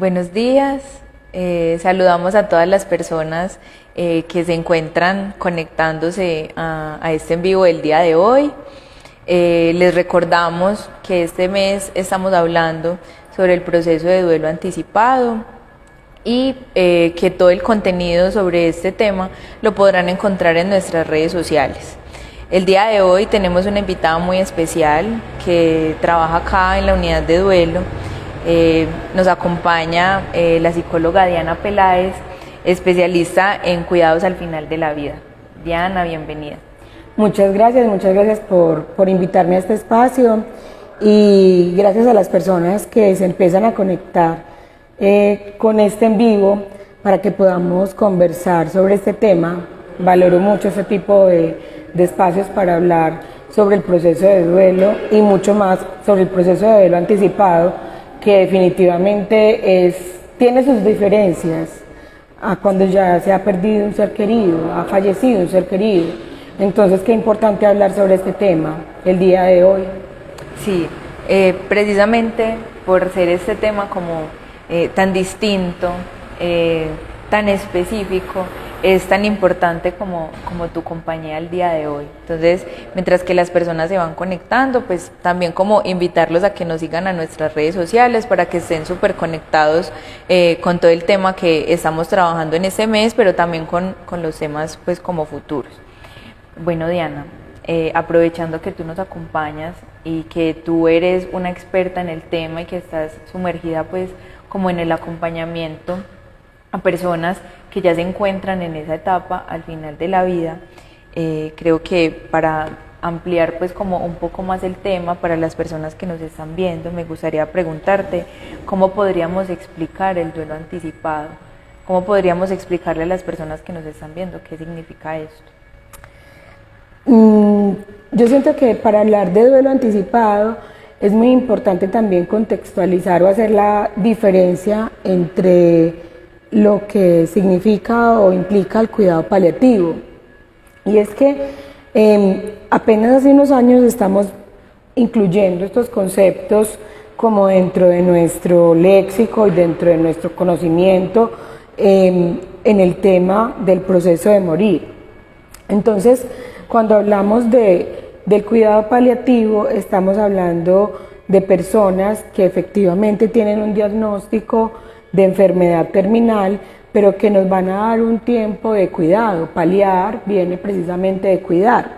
Buenos días, saludamos a todas las personas que se encuentran conectándose a este en vivo del día de hoy. Les recordamos que este mes estamos hablando sobre el proceso de duelo anticipado y que todo el contenido sobre este tema lo podrán encontrar en nuestras redes sociales. El día de hoy tenemos una invitada muy especial que trabaja acá en la unidad de duelo. Nos acompaña la psicóloga Diana Peláez, especialista en cuidados al final de la vida. Diana, bienvenida. Muchas gracias por invitarme a este espacio y gracias a las personas que se empiezan a conectar con este en vivo para que podamos conversar sobre este tema. Valoro mucho este tipo de espacios para hablar sobre el proceso de duelo y mucho más sobre el proceso de duelo anticipado, que definitivamente tiene sus diferencias a cuando ya se ha perdido un ser querido, ha fallecido un ser querido. Entonces, qué importante hablar sobre este tema el día de hoy. Sí, precisamente por ser este tema como tan distinto, tan específico, es tan importante como tu compañía el día de hoy. Entonces, mientras que las personas se van conectando, pues también como invitarlos a que nos sigan a nuestras redes sociales para que estén súper conectados con todo el tema que estamos trabajando en este mes, pero también con los temas pues como futuros. Bueno, Diana, aprovechando que tú nos acompañas y que tú eres una experta en el tema y que estás sumergida pues como en el acompañamiento a personas que ya se encuentran en esa etapa al final de la vida, creo que para ampliar pues como un poco más el tema para las personas que nos están viendo, me gustaría preguntarte cómo podríamos explicar el duelo anticipado, cómo podríamos explicarle a las personas que nos están viendo qué significa esto. Yo siento que para hablar de duelo anticipado es muy importante también contextualizar o hacer la diferencia entre lo que significa o implica el cuidado paliativo. Y es que apenas hace unos años estamos incluyendo estos conceptos como dentro de nuestro léxico y dentro de nuestro conocimiento en el tema del proceso de morir. Entonces, cuando hablamos del cuidado paliativo, estamos hablando de personas que efectivamente tienen un diagnóstico de enfermedad terminal, pero que nos van a dar un tiempo de cuidado. Paliar viene precisamente de cuidar.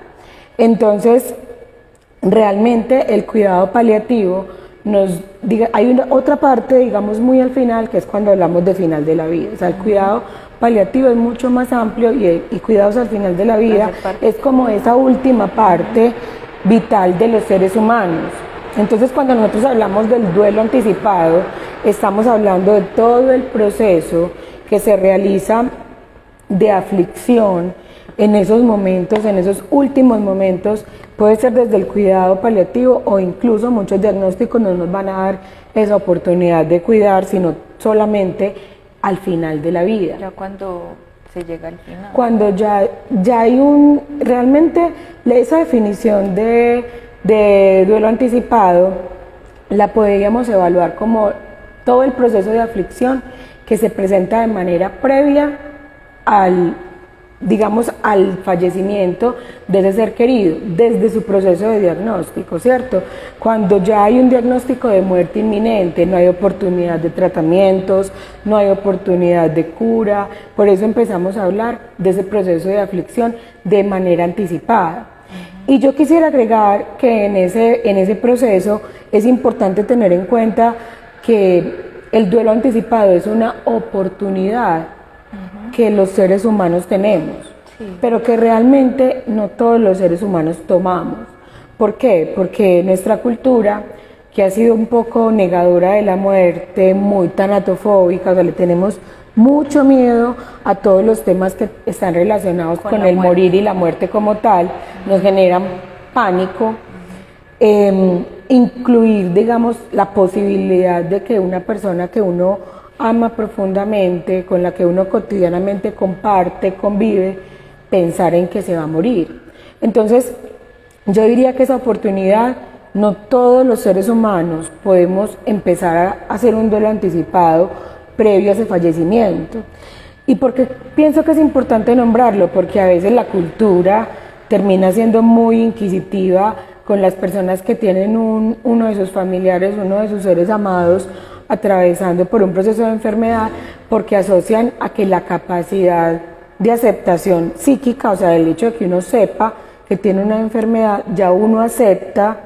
Entonces, realmente el cuidado paliativo hay otra parte, digamos, muy al final, que es cuando hablamos de final de la vida. O sea, el cuidado paliativo es mucho más amplio y cuidados al final de la vida es como esa última parte vital de los seres humanos. Entonces, cuando nosotros hablamos del duelo anticipado, estamos hablando de todo el proceso que se realiza de aflicción en esos momentos, en esos últimos momentos. Puede ser desde el cuidado paliativo o incluso muchos diagnósticos no nos van a dar esa oportunidad de cuidar, sino solamente al final de la vida. Ya cuando se llega al final. Cuando ya hay realmente esa definición de duelo anticipado la podríamos evaluar como todo el proceso de aflicción que se presenta de manera previa al fallecimiento de ese ser querido, desde su proceso de diagnóstico, ¿cierto? Cuando ya hay un diagnóstico de muerte inminente, no hay oportunidad de tratamientos, no hay oportunidad de cura, por eso empezamos a hablar de ese proceso de aflicción de manera anticipada. Y yo quisiera agregar que en ese proceso es importante tener en cuenta que el duelo anticipado es una oportunidad que los seres humanos tenemos, pero que realmente no todos los seres humanos tomamos. ¿Por qué? Porque nuestra cultura, que ha sido un poco negadora de la muerte, muy tanatofóbica, o sea, le tenemos mucho miedo a todos los temas que están relacionados con el morir y la muerte como tal, nos generan pánico. Incluir, digamos, la posibilidad de que una persona que uno ama profundamente, con la que uno cotidianamente comparte, convive, pensar en que se va a morir. Entonces, yo diría que esa oportunidad, no todos los seres humanos podemos empezar a hacer un duelo anticipado previo a ese fallecimiento. ¿Y por qué pienso que es importante nombrarlo? Porque a veces la cultura termina siendo muy inquisitiva con las personas que tienen uno de sus familiares, uno de sus seres amados atravesando por un proceso de enfermedad, porque asocian a que la capacidad de aceptación psíquica, o sea, el hecho de que uno sepa que tiene una enfermedad, ya uno acepta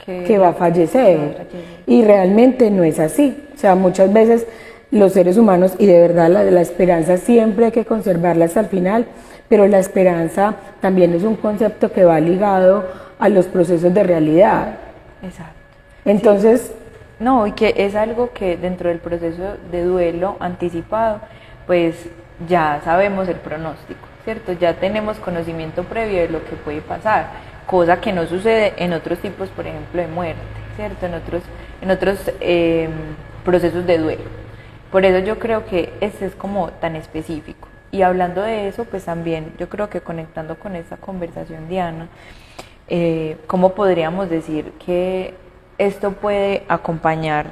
que va a fallecer. Y realmente no es así. O sea, muchas veces los seres humanos, y de verdad la esperanza siempre hay que conservarla hasta el final, pero la esperanza también es un concepto que va ligado a los procesos de realidad. Exacto. Entonces... Sí. No, y que es algo que dentro del proceso de duelo anticipado, pues ya sabemos el pronóstico, ¿cierto? Ya tenemos conocimiento previo de lo que puede pasar, cosa que no sucede en otros tipos, por ejemplo, de muerte, ¿cierto? En otros procesos de duelo. Por eso yo creo que este es como tan específico. Y hablando de eso, pues también yo creo que conectando con esta conversación, Diana, ¿cómo podríamos decir que esto puede acompañar,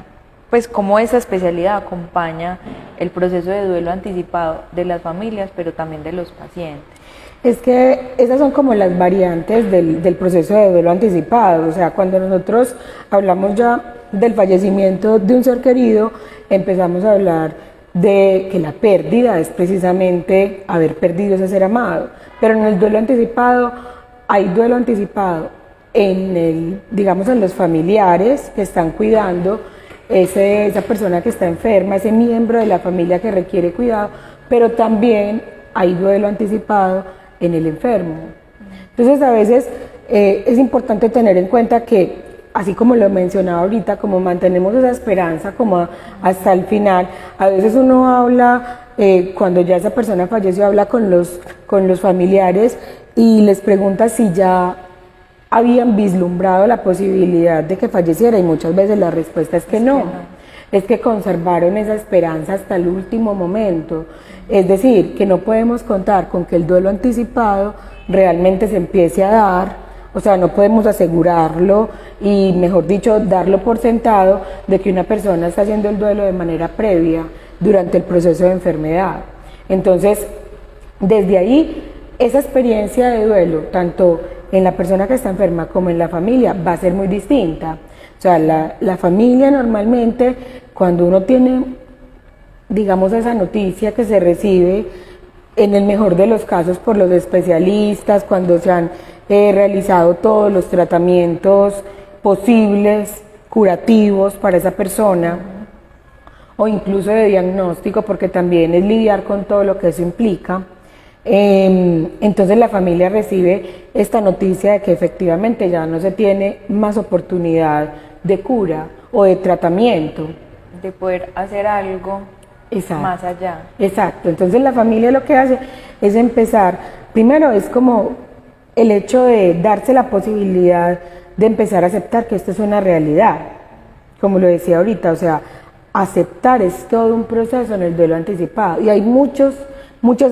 pues cómo esa especialidad acompaña el proceso de duelo anticipado de las familias, pero también de los pacientes? Es que esas son como las variantes del proceso de duelo anticipado. O sea, cuando nosotros hablamos ya del fallecimiento de un ser querido, empezamos a hablar de que la pérdida es precisamente haber perdido ese ser amado. Pero en el duelo anticipado, hay duelo anticipado digamos, en los familiares que están cuidando esa persona que está enferma, ese miembro de la familia que requiere cuidado, pero también hay duelo anticipado en el enfermo. Entonces, a veces es importante tener en cuenta que, así como lo mencionaba ahorita, como mantenemos esa esperanza como hasta el final, a veces uno habla, cuando ya esa persona falleció, habla con los familiares y les pregunta si ya habían vislumbrado la posibilidad de que falleciera, y muchas veces la respuesta es que no, es que conservaron esa esperanza hasta el último momento. Es decir, que no podemos contar con que el duelo anticipado realmente se empiece a dar, o sea, no podemos asegurarlo y, mejor dicho, darlo por sentado de que una persona está haciendo el duelo de manera previa durante el proceso de enfermedad. Entonces, desde ahí, esa experiencia de duelo, tanto en la persona que está enferma como en la familia, va a ser muy distinta. O sea, la familia normalmente, cuando uno tiene, digamos, esa noticia que se recibe, en el mejor de los casos por los especialistas, cuando se han realizado todos los tratamientos posibles, curativos para esa persona, o incluso de diagnóstico, porque también es lidiar con todo lo que eso implica. Entonces la familia recibe esta noticia de que efectivamente ya no se tiene más oportunidad de cura o de tratamiento. De poder hacer algo más allá. Exacto, entonces la familia lo que hace es empezar, primero es como el hecho de darse la posibilidad de empezar a aceptar que esto es una realidad, como lo decía ahorita, o sea, aceptar es todo un proceso en el duelo anticipado y hay muchas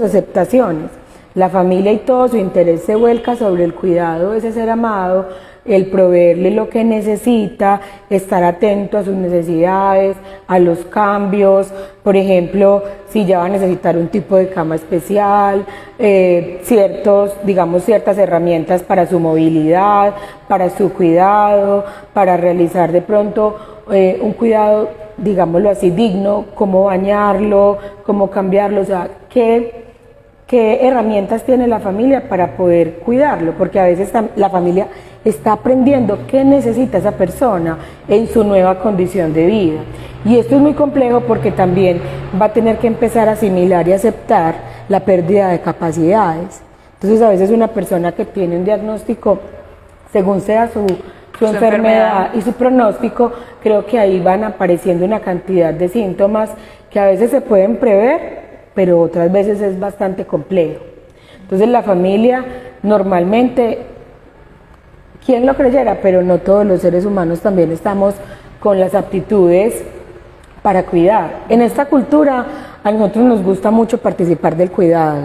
aceptaciones. La familia y todo su interés se vuelca sobre el cuidado de ese ser amado, el proveerle lo que necesita, estar atento a sus necesidades, a los cambios, por ejemplo, si ya va a necesitar un tipo de cama especial, ciertas herramientas para su movilidad, para su cuidado, para realizar de pronto un cuidado, digámoslo así, digno, cómo bañarlo, cómo cambiarlo, o sea, qué herramientas tiene la familia para poder cuidarlo, porque a veces la familia está aprendiendo qué necesita esa persona en su nueva condición de vida. Y esto es muy complejo porque también va a tener que empezar a asimilar y aceptar la pérdida de capacidades. Entonces a veces una persona que tiene un diagnóstico, según sea su enfermedad y su pronóstico, creo que ahí van apareciendo una cantidad de síntomas que a veces se pueden prever, pero otras veces es bastante complejo. Entonces la familia normalmente, quién lo creyera, pero no todos los seres humanos también estamos con las aptitudes para cuidar. En esta cultura a nosotros nos gusta mucho participar del cuidado,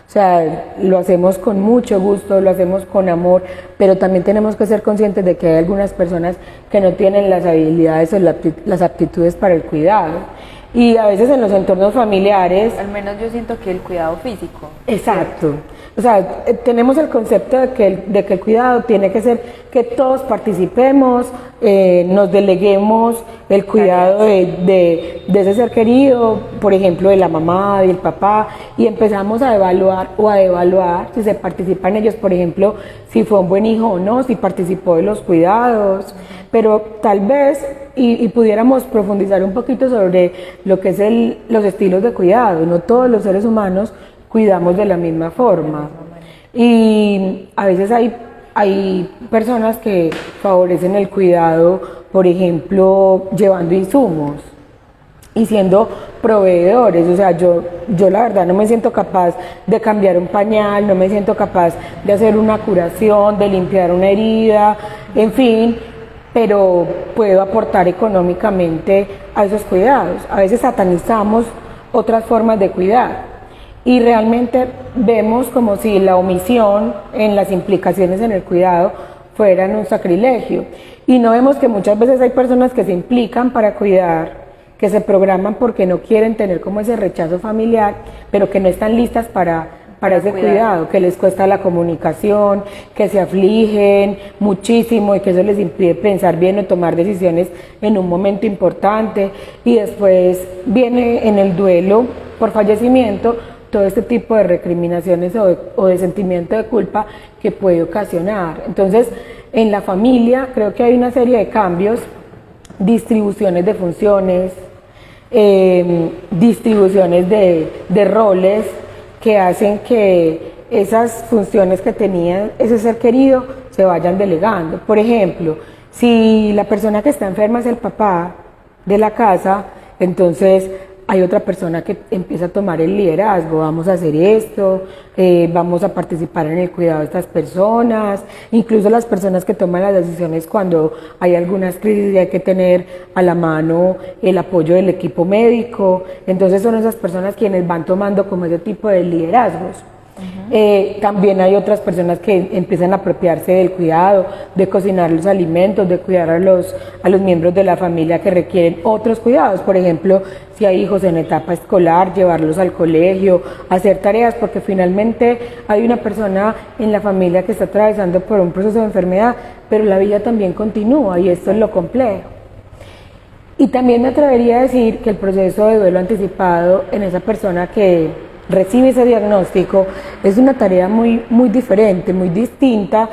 o sea, lo hacemos con mucho gusto, lo hacemos con amor, pero también tenemos que ser conscientes de que hay algunas personas que no tienen las habilidades o las aptitudes para el cuidado. Y a veces en los entornos familiares. Al menos yo siento que el cuidado físico. Exacto. O sea, tenemos el concepto de que el cuidado tiene que ser que todos participemos, nos deleguemos el cuidado de ese ser querido, por ejemplo, de la mamá, del papá, y empezamos a evaluar o a evaluar si se participa en ellos, por ejemplo, si fue un buen hijo o no, si participó de los cuidados, pero tal vez, y pudiéramos profundizar un poquito sobre lo que es los estilos de cuidado. No todos los seres humanos cuidamos de la misma forma, y a veces hay personas que favorecen el cuidado, por ejemplo, llevando insumos y siendo proveedores. O sea, yo la verdad no me siento capaz de cambiar un pañal, no me siento capaz de hacer una curación, de limpiar una herida, en fin, pero puedo aportar económicamente a esos cuidados. A veces satanizamos otras formas de cuidar y realmente vemos como si la omisión en las implicaciones en el cuidado fueran un sacrilegio, y no vemos que muchas veces hay personas que se implican para cuidar, que se programan porque no quieren tener como ese rechazo familiar, pero que no están listas para ese cuidado, que les cuesta la comunicación, que se afligen muchísimo y que eso les impide pensar bien o tomar decisiones en un momento importante, y después viene en el duelo por fallecimiento todo este tipo de recriminaciones o de sentimiento de culpa que puede ocasionar. Entonces, en la familia creo que hay una serie de cambios, distribuciones de funciones, distribuciones de roles que hacen que esas funciones que tenía ese ser querido se vayan delegando. Por ejemplo, si la persona que está enferma es el papá de la casa, entonces hay otra persona que empieza a tomar el liderazgo. Vamos a hacer esto, vamos a participar en el cuidado de estas personas, incluso las personas que toman las decisiones cuando hay algunas crisis y hay que tener a la mano el apoyo del equipo médico. Entonces son esas personas quienes van tomando como ese tipo de liderazgos. También hay otras personas que empiezan a apropiarse del cuidado, de cocinar los alimentos, de cuidar a los miembros de la familia que requieren otros cuidados. Por ejemplo, si hay hijos en etapa escolar, llevarlos al colegio, hacer tareas, porque finalmente hay una persona en la familia que está atravesando por un proceso de enfermedad, pero la vida también continúa, y esto es lo complejo. Y también me atrevería a decir que el proceso de duelo anticipado en esa persona que recibe ese diagnóstico es una tarea muy, muy diferente, muy distinta,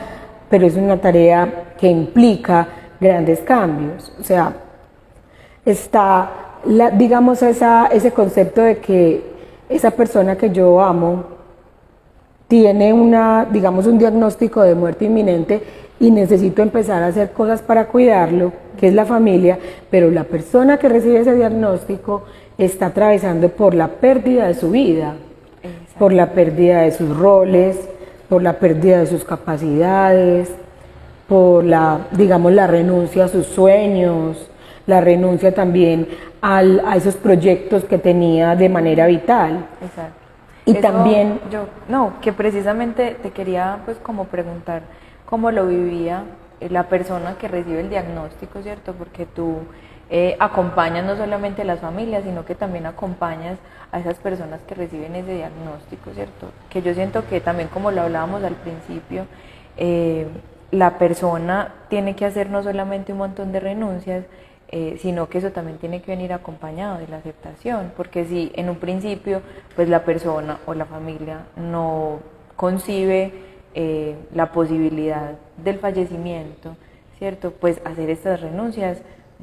pero es una tarea que implica grandes cambios. O sea, está, digamos, ese concepto de que esa persona que yo amo tiene digamos, un diagnóstico de muerte inminente y necesito empezar a hacer cosas para cuidarlo, que es la familia, pero la persona que recibe ese diagnóstico está atravesando por la pérdida de su vida, por la pérdida de sus roles, por la pérdida de sus capacidades, por digamos, la renuncia a sus sueños, la renuncia también a esos proyectos que tenía de manera vital. Exacto. Y eso, también... que precisamente te quería pues como preguntar cómo lo vivía la persona que recibe el diagnóstico, ¿cierto? Porque tú acompañas no solamente a las familias, sino que también acompañas a esas personas que reciben ese diagnóstico, ¿cierto? Que yo siento que también, como lo hablábamos al principio, la persona tiene que hacer no solamente un montón de renuncias, sino que eso también tiene que venir acompañado de la aceptación, porque si en un principio pues la persona o la familia no concibe la posibilidad del fallecimiento, ¿cierto? Pues hacer estas renuncias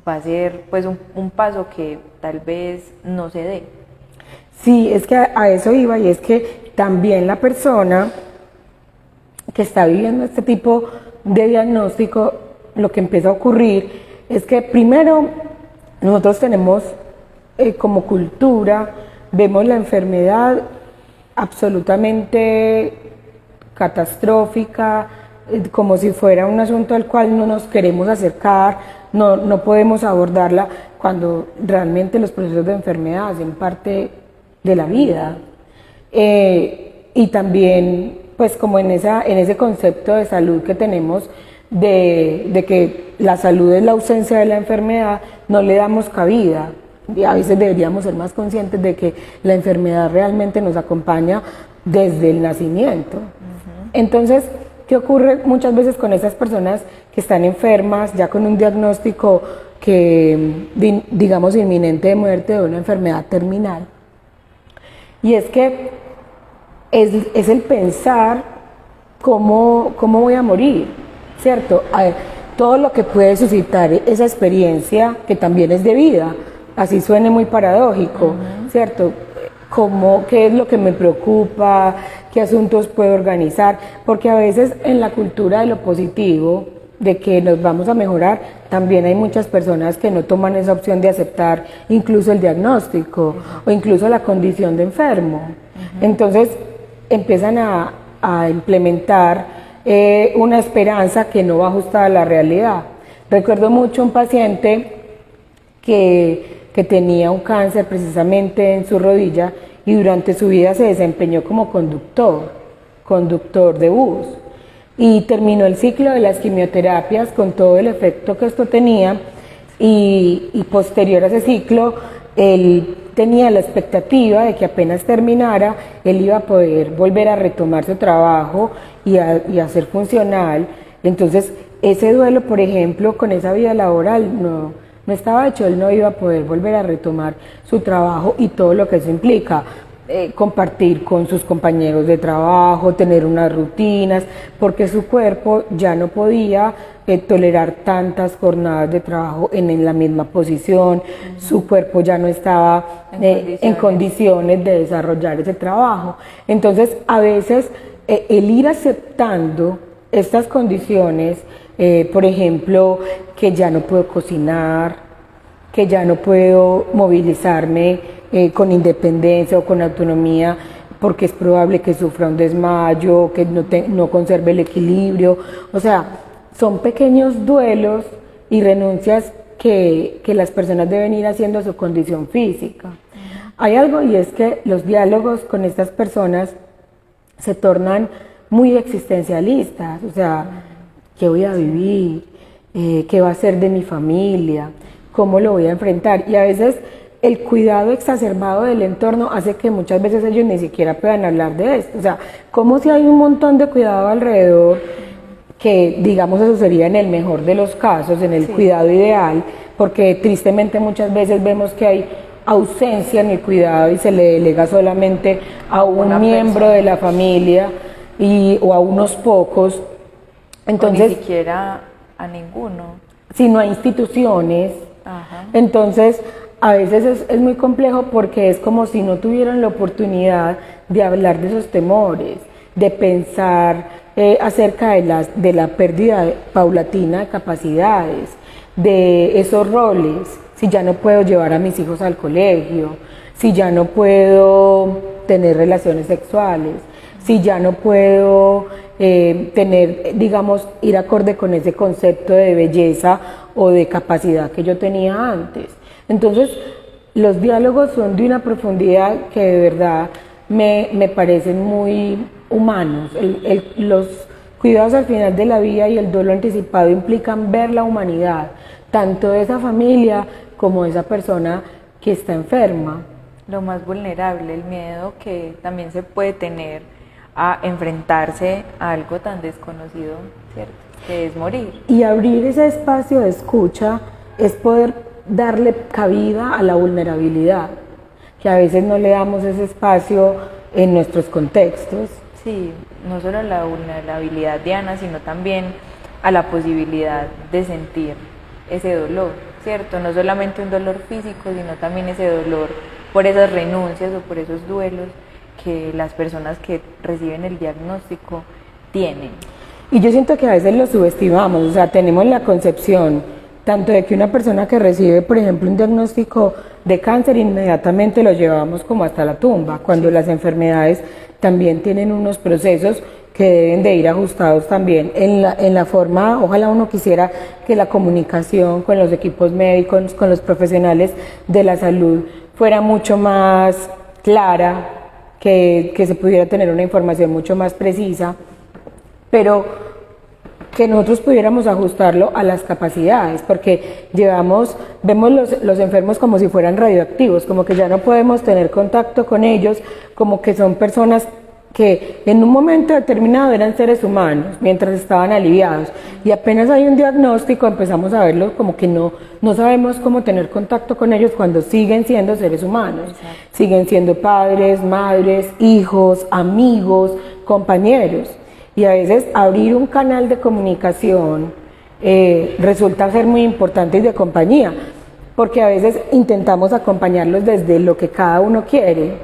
va a ser pues un paso que tal vez no se dé. Sí, es que a eso iba, y es que también la persona que está viviendo este tipo de diagnóstico, lo que empieza a ocurrir es que primero nosotros tenemos como cultura, vemos la enfermedad absolutamente catastrófica, como si fuera un asunto al cual no nos queremos acercar, no podemos abordarla, cuando realmente los procesos de enfermedad hacen parte de la vida. Y también pues como en ese concepto de salud que tenemos, de que la salud es la ausencia de la enfermedad, no le damos cabida y a veces deberíamos ser más conscientes de que la enfermedad realmente nos acompaña desde el nacimiento. Entonces, ¿qué ocurre muchas veces con esas personas que están enfermas, ya con un diagnóstico que, digamos, inminente de muerte, de una enfermedad terminal? Y es que es el pensar cómo voy a morir, ¿cierto? Todo lo que puede suscitar esa experiencia, que también es de vida, así suene muy paradójico, ¿cierto? ¿Qué es lo que me preocupa? ¿Qué asuntos puedo organizar? Porque a veces en la cultura de lo positivo, de que nos vamos a mejorar, también hay muchas personas que no toman esa opción de aceptar incluso el diagnóstico o incluso la condición de enfermo. Entonces empiezan a implementar una esperanza que no va ajustada a la realidad. Recuerdo mucho un paciente que tenía un cáncer precisamente en su rodilla y durante su vida se desempeñó como conductor de bus, y terminó el ciclo de las quimioterapias con todo el efecto que esto tenía, y posterior a ese ciclo él tenía la expectativa de que apenas terminara él iba a poder volver a retomar su trabajo y a ser funcional. Entonces ese duelo, por ejemplo, con esa vida laboral no estaba hecho, él no iba a poder volver a retomar su trabajo y todo lo que eso implica, compartir con sus compañeros de trabajo, tener unas rutinas, porque su cuerpo ya no podía tolerar tantas jornadas de trabajo en la misma posición, su cuerpo ya no estaba en condiciones de desarrollar ese trabajo. Entonces, a veces el ir aceptando estas condiciones, por ejemplo, que ya no puedo cocinar, que ya no puedo movilizarme con independencia o con autonomía, porque es probable que sufra un desmayo, que no conserve el equilibrio. O sea, son pequeños duelos y renuncias que las personas deben ir haciendo a su condición física. Hay algo, y es que los diálogos con estas personas se tornan muy existencialistas. O sea, ¿qué voy a vivir? ¿Qué va a ser de mi familia? ¿Cómo lo voy a enfrentar? Y a veces el cuidado exacerbado del entorno hace que muchas veces ellos ni siquiera puedan hablar de esto. O sea, como si hay un montón de cuidado alrededor, que digamos eso sería en el mejor de los casos, en el cuidado ideal, porque tristemente muchas veces vemos que hay ausencia en el cuidado y se le delega solamente a un miembro de la familia o a unos pocos. Entonces, o ni siquiera a ninguno. Sino a instituciones. Entonces, a veces es muy complejo porque es como si no tuvieran la oportunidad de hablar de esos temores, de pensar acerca de la pérdida paulatina de capacidades, de esos roles. Si ya no puedo llevar a mis hijos al colegio, si ya no puedo tener relaciones sexuales, si ya no puedo ir acorde con ese concepto de belleza o de capacidad que yo tenía antes. Entonces, los diálogos son de una profundidad que de verdad me parecen muy humanos. Los cuidados al final de la vida y el duelo anticipado implican ver la humanidad, tanto de esa familia como de esa persona que está enferma. Lo más vulnerable, el miedo que también se puede tener a enfrentarse a algo tan desconocido, ¿cierto? Que es morir. Y abrir ese espacio de escucha es poder darle cabida a la vulnerabilidad, que a veces no le damos ese espacio en nuestros contextos. Sí, no solo a la vulnerabilidad de Ana, sino también a la posibilidad de sentir ese dolor, ¿cierto? No solamente un dolor físico, sino también ese dolor por esas renuncias o por esos duelos que las personas que reciben el diagnóstico tienen. Y yo siento que a veces lo subestimamos, o sea, tenemos la concepción tanto de que una persona que recibe, por ejemplo, un diagnóstico de cáncer, inmediatamente lo llevamos como hasta la tumba, cuando las enfermedades también tienen unos procesos que deben de ir ajustados también en la forma. Ojalá uno quisiera que la comunicación con los equipos médicos, con los profesionales de la salud fuera mucho más clara, que se pudiera tener una información mucho más precisa, pero que nosotros pudiéramos ajustarlo a las capacidades, porque vemos los enfermos como si fueran radioactivos, como que ya no podemos tener contacto con ellos, como que son personas que en un momento determinado eran seres humanos, mientras estaban aliviados, y apenas hay un diagnóstico empezamos a verlos como que no sabemos cómo tener contacto con ellos cuando siguen siendo seres humanos. Exacto. Siguen siendo padres, madres, hijos, amigos, compañeros, y a veces abrir un canal de comunicación resulta ser muy importante y de compañía, porque a veces intentamos acompañarlos desde lo que cada uno quiere.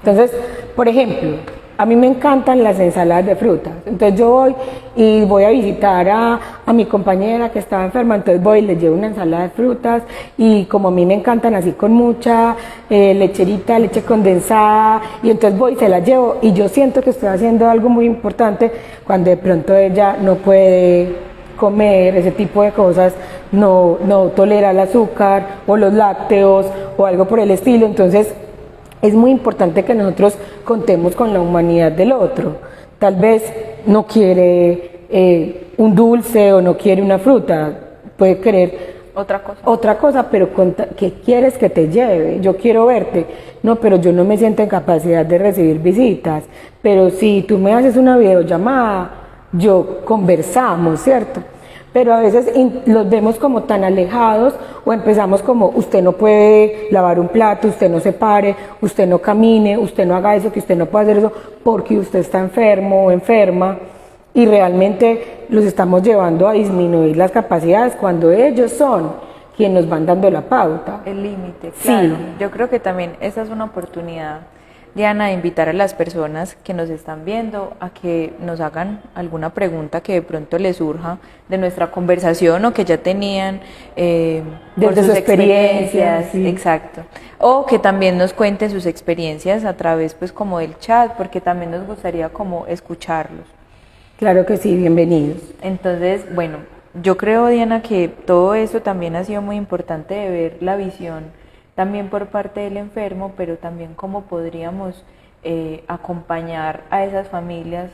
Entonces, por ejemplo, a mí me encantan las ensaladas de frutas, entonces yo voy a visitar a mi compañera que estaba enferma, entonces voy y le llevo una ensalada de frutas, y como a mí me encantan así con mucha lecherita, leche condensada, y entonces voy y se la llevo, y yo siento que estoy haciendo algo muy importante cuando de pronto ella no puede comer ese tipo de cosas, no tolera el azúcar o los lácteos o algo por el estilo. Entonces es muy importante que nosotros contemos con la humanidad del otro. Tal vez no quiere un dulce o no quiere una fruta, puede querer otra cosa, pero ¿qué quieres que te lleve? Yo quiero verte. No, pero yo no me siento en capacidad de recibir visitas, pero si tú me haces una videollamada, yo conversamos, ¿cierto? Pero a veces los vemos como tan alejados, o empezamos como: usted no puede lavar un plato, usted no se pare, usted no camine, usted no haga eso, que usted no puede hacer eso porque usted está enfermo o enferma, y realmente los estamos llevando a disminuir las capacidades cuando ellos son quienes nos van dando la pauta. El límite, claro. Sí. Yo creo que también esa es una oportunidad, Diana, de invitar a las personas que nos están viendo a que nos hagan alguna pregunta que de pronto les surja de nuestra conversación o que ya tenían por sus experiencias. Sí. Exacto. O que también nos cuenten sus experiencias a través pues como del chat, porque también nos gustaría como escucharlos. Claro que sí, bienvenidos. Entonces, bueno, yo creo, Diana, que todo eso también ha sido muy importante de ver la visión también por parte del enfermo, pero también cómo podríamos acompañar a esas familias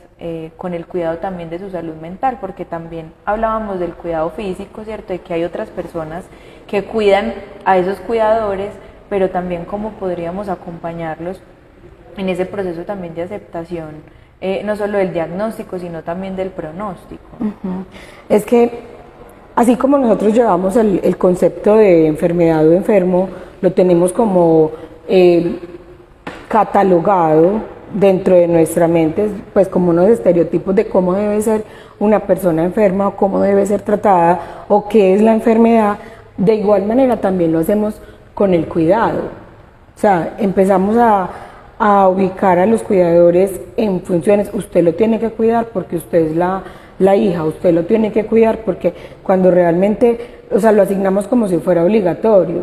con el cuidado también de su salud mental, porque también hablábamos del cuidado físico, ¿cierto? De que hay otras personas que cuidan a esos cuidadores, pero también cómo podríamos acompañarlos en ese proceso también de aceptación, no solo del diagnóstico, sino también del pronóstico. Uh-huh. Es que así como nosotros llevamos el concepto de enfermedad o enfermo, lo tenemos como catalogado dentro de nuestra mente, pues como unos estereotipos de cómo debe ser una persona enferma o cómo debe ser tratada o qué es la enfermedad. De igual manera también lo hacemos con el cuidado. O sea, empezamos a ubicar a los cuidadores en funciones. Usted lo tiene que cuidar porque usted es la hija, usted lo tiene que cuidar porque cuando realmente, o sea, lo asignamos como si fuera obligatorio.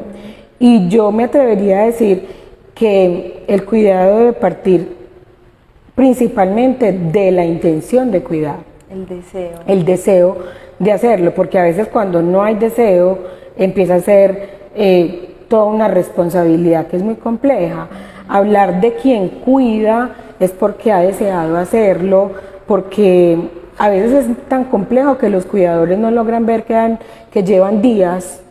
Y yo me atrevería a decir que el cuidado debe partir principalmente de la intención de cuidar. El deseo. El deseo de hacerlo, porque a veces cuando no hay deseo empieza a ser toda una responsabilidad que es muy compleja. Hablar de quien cuida es porque ha deseado hacerlo, porque a veces es tan complejo que los cuidadores no logran ver que llevan días,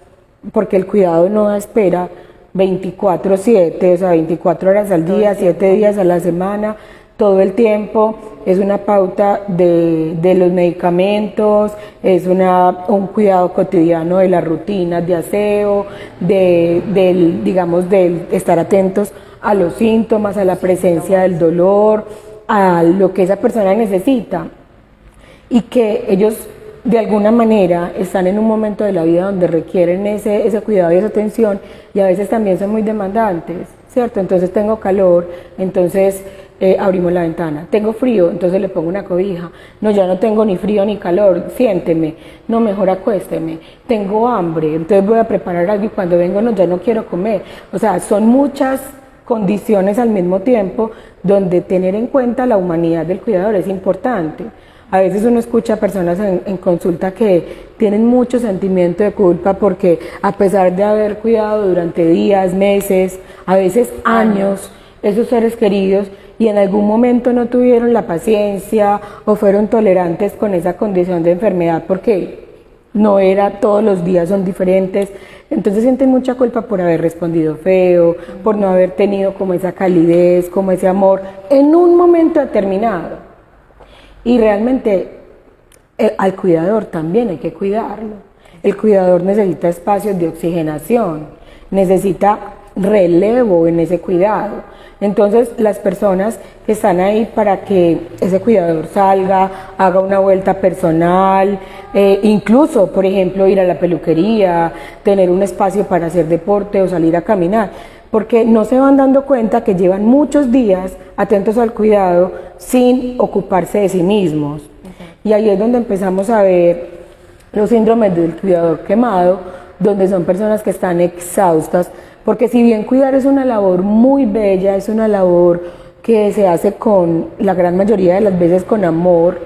porque el cuidado no da espera 24/7, o sea, 24 horas al día, 7 días a la semana, todo el tiempo. Es una pauta de los medicamentos, es un cuidado cotidiano de las rutinas de aseo, digamos, de estar atentos a los síntomas, a la presencia del dolor, a lo que esa persona necesita, y que ellos de alguna manera están en un momento de la vida donde requieren ese cuidado y esa atención, y a veces también son muy demandantes, ¿cierto? Entonces tengo calor, entonces abrimos la ventana. Tengo frío, entonces le pongo una cobija. No, ya no tengo ni frío ni calor, siénteme. No, mejor acuésteme. Tengo hambre, entonces voy a preparar algo y cuando vengo no, ya no quiero comer. O sea, son muchas condiciones al mismo tiempo donde tener en cuenta la humanidad del cuidador es importante. A veces uno escucha a personas en consulta que tienen mucho sentimiento de culpa porque a pesar de haber cuidado durante días, meses, a veces años, esos seres queridos, y en algún momento no tuvieron la paciencia o fueron tolerantes con esa condición de enfermedad porque no era todos los días son diferentes, entonces sienten mucha culpa por haber respondido feo, por no haber tenido como esa calidez, como ese amor en un momento determinado. Y realmente al cuidador también hay que cuidarlo. El cuidador necesita espacios de oxigenación, necesita relevo en ese cuidado. Entonces las personas que están ahí para que ese cuidador salga, haga una vuelta personal, incluso por ejemplo ir a la peluquería, tener un espacio para hacer deporte o salir a caminar, porque no se van dando cuenta que llevan muchos días atentos al cuidado sin ocuparse de sí mismos. Y ahí es donde empezamos a ver los síndromes del cuidador quemado, donde son personas que están exhaustas, porque si bien cuidar es una labor muy bella, es una labor que se hace con la gran mayoría de las veces con amor,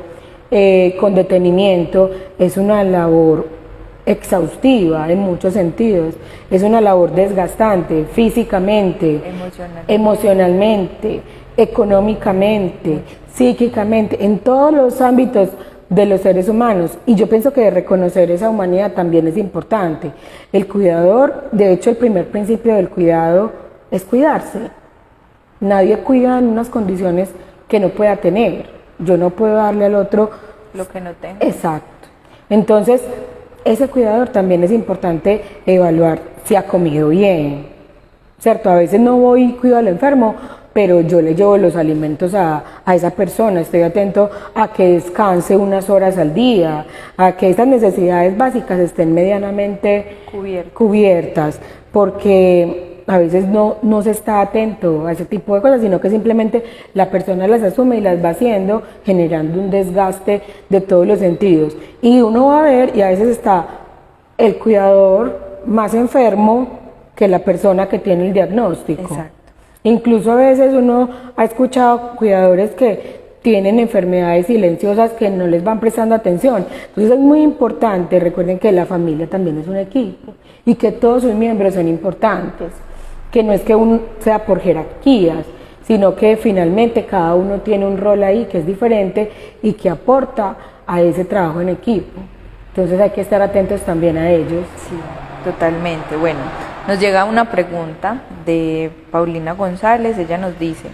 con detenimiento, es una labor exhaustiva en muchos sentidos, es una labor desgastante físicamente, emocionalmente, económicamente, psíquicamente, en todos los ámbitos de los seres humanos, y yo pienso que reconocer esa humanidad también es importante. El cuidador, de hecho el primer principio del cuidado es cuidarse. Nadie cuida en unas condiciones que no pueda tener. Yo no puedo darle al otro lo que no tengo. Exacto. Entonces ese cuidador también es importante evaluar si ha comido bien, ¿cierto? A veces no voy y cuido al enfermo, pero yo le llevo los alimentos a esa persona, estoy atento a que descanse unas horas al día, a que esas necesidades básicas estén medianamente cubiertas, porque a veces no se está atento a ese tipo de cosas, sino que simplemente la persona las asume y las va haciendo, generando un desgaste de todos los sentidos. Y uno va a ver, y a veces está el cuidador más enfermo que la persona que tiene el diagnóstico. Exacto. Incluso a veces uno ha escuchado cuidadores que tienen enfermedades silenciosas que no les van prestando atención. Entonces es muy importante, recuerden que la familia también es un equipo y que todos sus miembros son importantes, que no es que uno sea por jerarquías, sino que finalmente cada uno tiene un rol ahí que es diferente y que aporta a ese trabajo en equipo. Entonces hay que estar atentos también a ellos. Sí, totalmente. Bueno, nos llega una pregunta de Paulina González. Ella nos dice: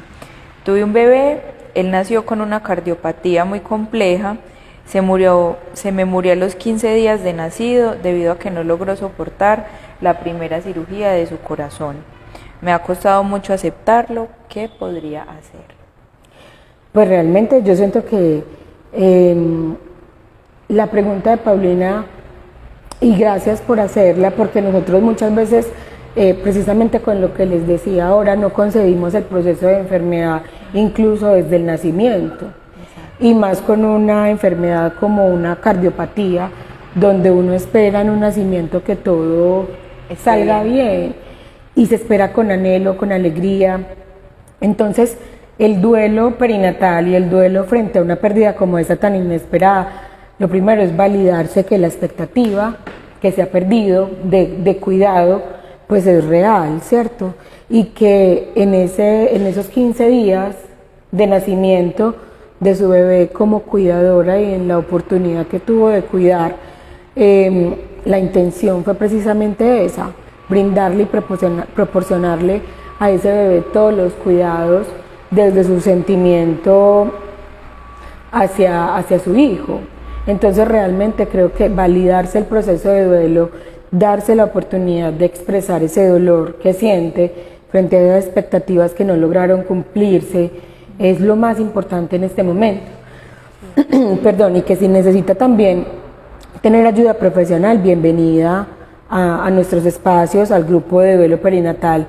tuve un bebé, él nació con una cardiopatía muy compleja, se me murió a los 15 días de nacido debido a que no logró soportar la primera cirugía de su corazón. Me ha costado mucho aceptarlo. ¿Qué podría hacer? Pues realmente yo siento que la pregunta de Paulina, y gracias por hacerla, porque nosotros muchas veces, precisamente con lo que les decía ahora, no concebimos el proceso de enfermedad incluso desde el nacimiento. Y más con una enfermedad como una cardiopatía, donde uno espera en un nacimiento que todo salga bien y se espera con anhelo, con alegría. Entonces el duelo perinatal y el duelo frente a una pérdida como esa tan inesperada, lo primero es validarse que la expectativa que se ha perdido de cuidado pues es real, ¿cierto? Y que en esos 15 días de nacimiento de su bebé como cuidadora y en la oportunidad que tuvo de cuidar, la intención fue precisamente esa, brindarle y proporcionarle a ese bebé todos los cuidados desde su sentimiento hacia su hijo. Entonces realmente creo que validarse el proceso de duelo, darse la oportunidad de expresar ese dolor que siente frente a esas expectativas que no lograron cumplirse, es lo más importante en este momento. Perdón, y que si necesita también tener ayuda profesional, bienvenida a nuestros espacios, al grupo de duelo perinatal,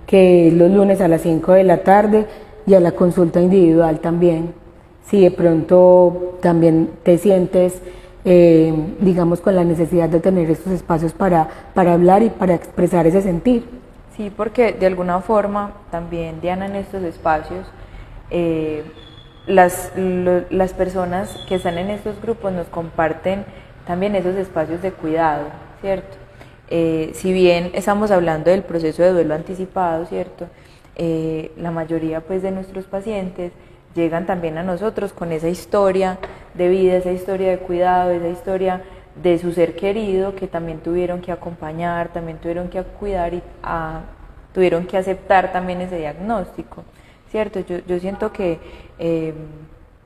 que es los lunes a las 5 de la tarde, y a la consulta individual también. Si de pronto también te sientes, digamos, con la necesidad de tener estos espacios para hablar y para expresar ese sentir. Sí, porque de alguna forma también, Diana, en estos espacios, las personas que están en estos grupos nos comparten también esos espacios de cuidado, ¿cierto? Si bien estamos hablando del proceso de duelo anticipado, ¿cierto? la mayoría pues de nuestros pacientes llegan también a nosotros con esa historia de vida, esa historia de cuidado, esa historia de su ser querido que también tuvieron que acompañar, también tuvieron que cuidar y tuvieron que aceptar también ese diagnóstico, ¿cierto? Yo siento que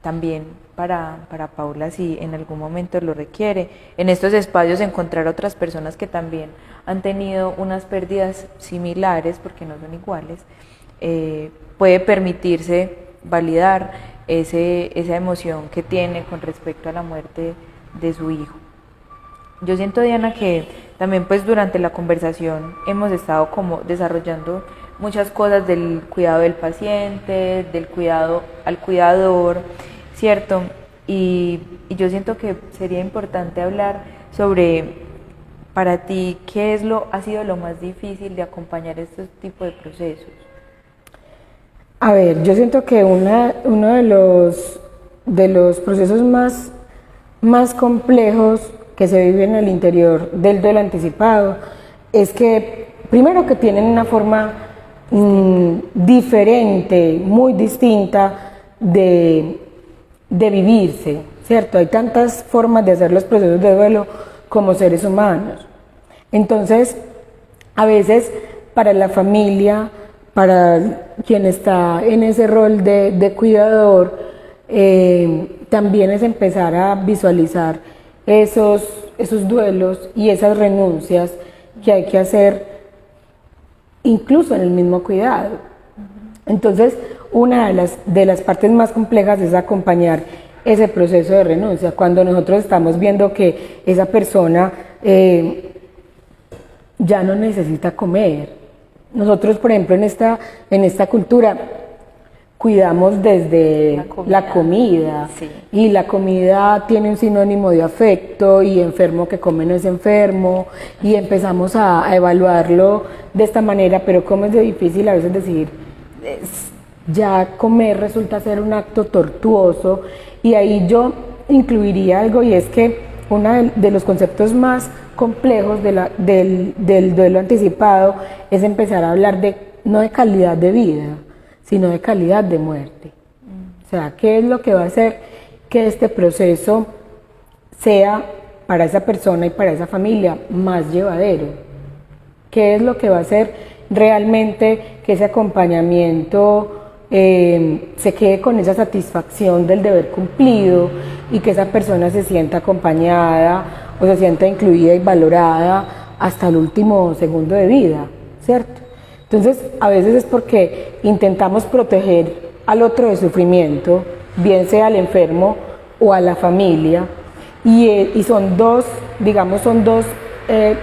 también para Paula, si en algún momento lo requiere, en estos espacios encontrar otras personas que también han tenido unas pérdidas similares, porque no son iguales, puede permitirse validar esa emoción que tiene con respecto a la muerte de su hijo. Yo siento, Diana, que también pues durante la conversación hemos estado como desarrollando muchas cosas del cuidado del paciente, del cuidado al cuidador, ¿cierto? Y yo siento que sería importante hablar sobre, para ti, ¿qué ha sido lo más difícil de acompañar estos tipos de procesos? A ver, yo siento que uno de los procesos más complejos que se viven en el interior del duelo anticipado es que, primero, que tienen una forma diferente, muy distinta de vivirse, ¿cierto? Hay tantas formas de hacer los procesos de duelo como seres humanos. Entonces, a veces para la familia, para quien está en ese rol de cuidador, también es empezar a visualizar esos duelos y esas renuncias que hay que hacer incluso en el mismo cuidado. Entonces, una de las partes más complejas es acompañar ese proceso de renuncia, cuando nosotros estamos viendo que esa persona ya no necesita comer. Nosotros, por ejemplo, en esta cultura cuidamos desde la comida sí. Y la comida tiene un sinónimo de afecto, y enfermo que come no es enfermo, y empezamos a evaluarlo de esta manera, pero como es de difícil a veces decir, ya comer resulta ser un acto tortuoso, y ahí yo incluiría algo, y es que uno de los conceptos más complejos del duelo anticipado es empezar a hablar no de calidad de vida, sino de calidad de muerte. O sea, ¿qué es lo que va a hacer que este proceso sea para esa persona y para esa familia más llevadero? ¿Qué es lo que va a hacer realmente que ese acompañamiento se quede con esa satisfacción del deber cumplido y que esa persona se sienta acompañada o se sienta incluida y valorada hasta el último segundo de vida, ¿cierto? Entonces, a veces es porque intentamos proteger al otro de sufrimiento, bien sea al enfermo o a la familia, y son dos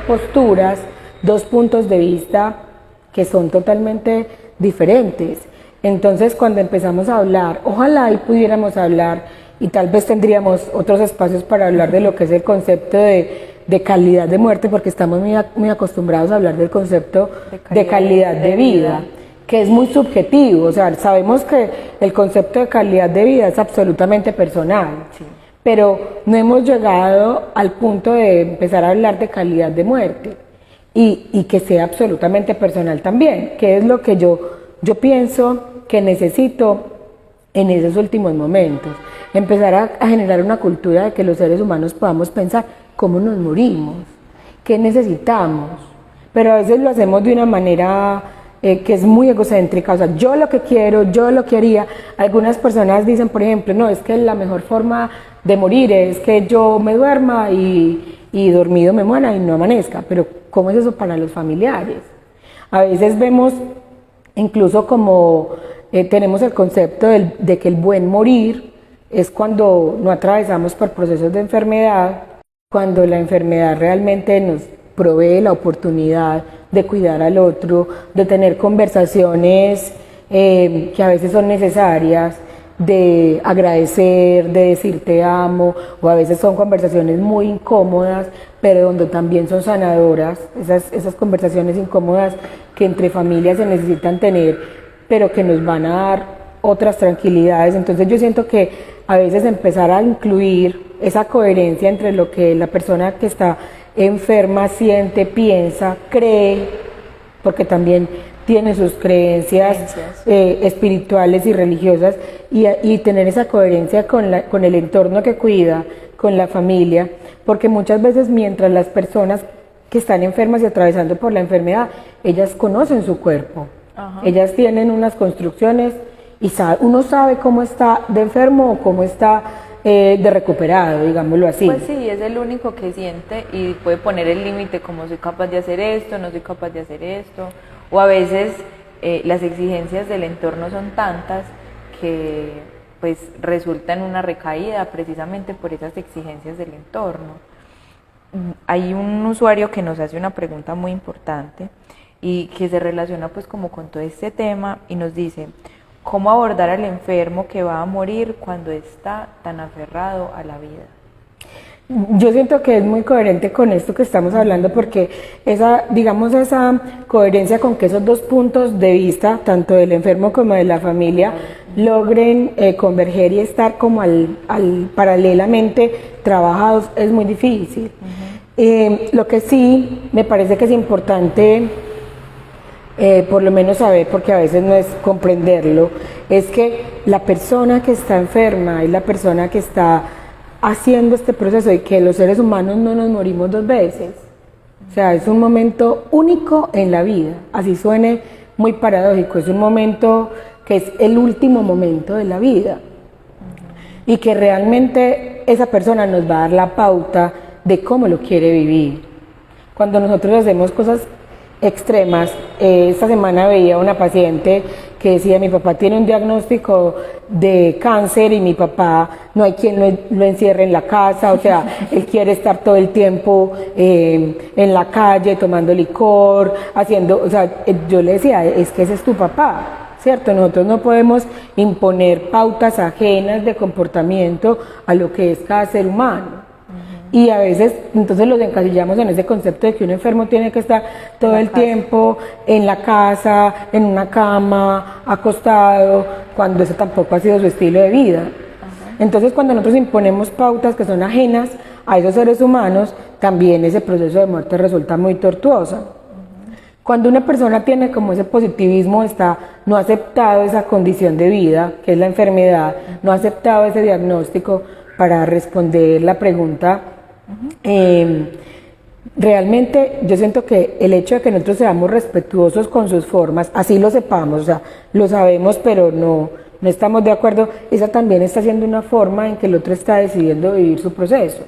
posturas, dos puntos de vista que son totalmente diferentes. Entonces, cuando empezamos a hablar, ojalá y pudiéramos hablar, y tal vez tendríamos otros espacios para hablar de lo que es el concepto de calidad de muerte, porque estamos muy acostumbrados a hablar del concepto de calidad de vida, que es muy subjetivo. O sea, sabemos que el concepto de calidad de vida es absolutamente personal, sí, pero no hemos llegado al punto de empezar a hablar de calidad de muerte y que sea absolutamente personal también, que es lo que yo pienso que necesito en esos últimos momentos. Empezar a generar una cultura de que los seres humanos podamos pensar cómo nos morimos, qué necesitamos, pero a veces lo hacemos de una manera que es muy egocéntrica. O sea, yo lo que quiero, yo lo que haría. Algunas personas dicen, por ejemplo, no, es que la mejor forma de morir es que yo me duerma y dormido me muera y no amanezca, pero ¿cómo es eso para los familiares? A veces vemos incluso como tenemos el concepto de que el buen morir es cuando no atravesamos por procesos de enfermedad, cuando la enfermedad realmente nos provee la oportunidad de cuidar al otro, de tener conversaciones que a veces son necesarias, de agradecer, de decir te amo, o a veces son conversaciones muy incómodas, pero donde también son sanadoras, esas conversaciones incómodas que entre familias se necesitan tener, pero que nos van a dar otras tranquilidades. Entonces yo siento que a veces empezar a incluir esa coherencia entre lo que la persona que está enferma siente, piensa, cree, porque también tiene sus creencias espirituales y religiosas, y tener esa coherencia con el entorno que cuida, con la familia, porque muchas veces mientras las personas que están enfermas y atravesando por la enfermedad, ellas conocen su cuerpo, ellas tienen unas construcciones y uno sabe cómo está de enfermo o cómo está de recuperado, digámoslo así. Pues sí, es el único que siente y puede poner el límite como soy capaz de hacer esto, no soy capaz de hacer esto, o a veces las exigencias del entorno son tantas que pues resulta en una recaída precisamente por esas exigencias del entorno. Hay un usuario que nos hace una pregunta muy importante y que se relaciona pues como con todo este tema y nos dice: ¿cómo abordar al enfermo que va a morir cuando está tan aferrado a la vida? Yo siento que es muy coherente con esto que estamos hablando, porque esa coherencia con que esos dos puntos de vista, tanto del enfermo como de la familia, logren converger y estar como paralelamente trabajados, es muy difícil. Lo que sí me parece que es importante por lo menos saber, porque a veces no es comprenderlo, es que la persona que está enferma y la persona que está haciendo este proceso, y que los seres humanos no nos morimos dos veces, o sea, es un momento único en la vida, así suene muy paradójico, es un momento que es el último momento de la vida, y que realmente esa persona nos va a dar la pauta de cómo lo quiere vivir. Cuando nosotros hacemos cosas extremas, esta semana veía una paciente que decía: mi papá tiene un diagnóstico de cáncer y mi papá no hay quien lo encierre en la casa, o sea, él quiere estar todo el tiempo en la calle tomando licor, haciendo, o sea, yo le decía, es que ese es tu papá, ¿cierto? Nosotros no podemos imponer pautas ajenas de comportamiento a lo que es cada ser humano. Y a veces entonces los encasillamos en ese concepto de que un enfermo tiene que estar todo el tiempo en la casa, en una cama, acostado, cuando eso tampoco ha sido su estilo de vida. Entonces, cuando nosotros imponemos pautas que son ajenas a esos seres humanos, también ese proceso de muerte resulta muy tortuoso. Cuando una persona tiene como ese positivismo, no ha aceptado esa condición de vida, que es la enfermedad, no ha aceptado ese diagnóstico para responder la pregunta. Realmente yo siento que el hecho de que nosotros seamos respetuosos con sus formas, así lo sepamos, o sea, lo sabemos pero no estamos de acuerdo, esa también está siendo una forma en que el otro está decidiendo vivir su proceso.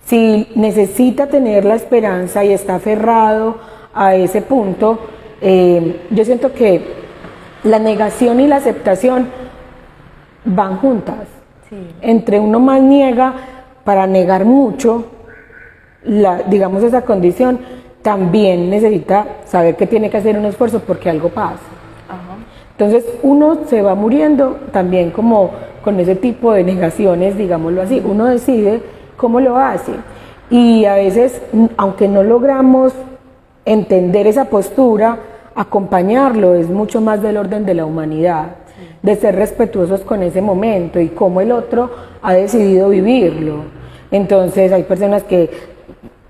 Si necesita tener la esperanza y está aferrado a ese punto, yo siento que la negación y la aceptación van juntas. Sí. Entre uno más niega para negar mucho, digamos, esa condición, también necesita saber que tiene que hacer un esfuerzo porque algo pasa. Entonces uno se va muriendo también como con ese tipo de negaciones, digámoslo así, uno decide cómo lo hace, y a veces, aunque no logramos entender esa postura, acompañarlo es mucho más del orden de la humanidad, de ser respetuosos con ese momento y cómo el otro ha decidido vivirlo. Entonces hay personas que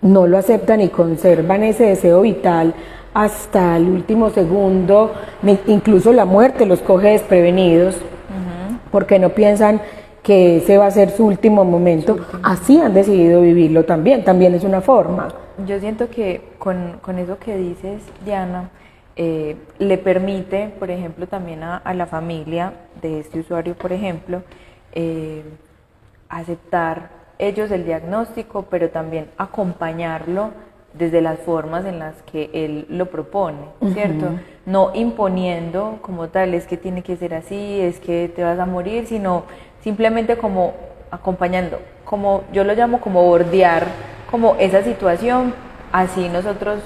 no lo aceptan y conservan ese deseo vital hasta el último segundo, incluso la muerte los coge desprevenidos, porque no piensan que ese va a ser su último momento. Así han decidido vivirlo también es una forma. Yo siento que con eso que dices, Diana, le permite, por ejemplo, también a la familia de este usuario, por ejemplo, aceptar ellos el diagnóstico, pero también acompañarlo desde las formas en las que él lo propone, ¿cierto? No imponiendo como tal, es que tiene que ser así, es que te vas a morir, sino simplemente como acompañando, como yo lo llamo como bordear como esa situación, así nosotros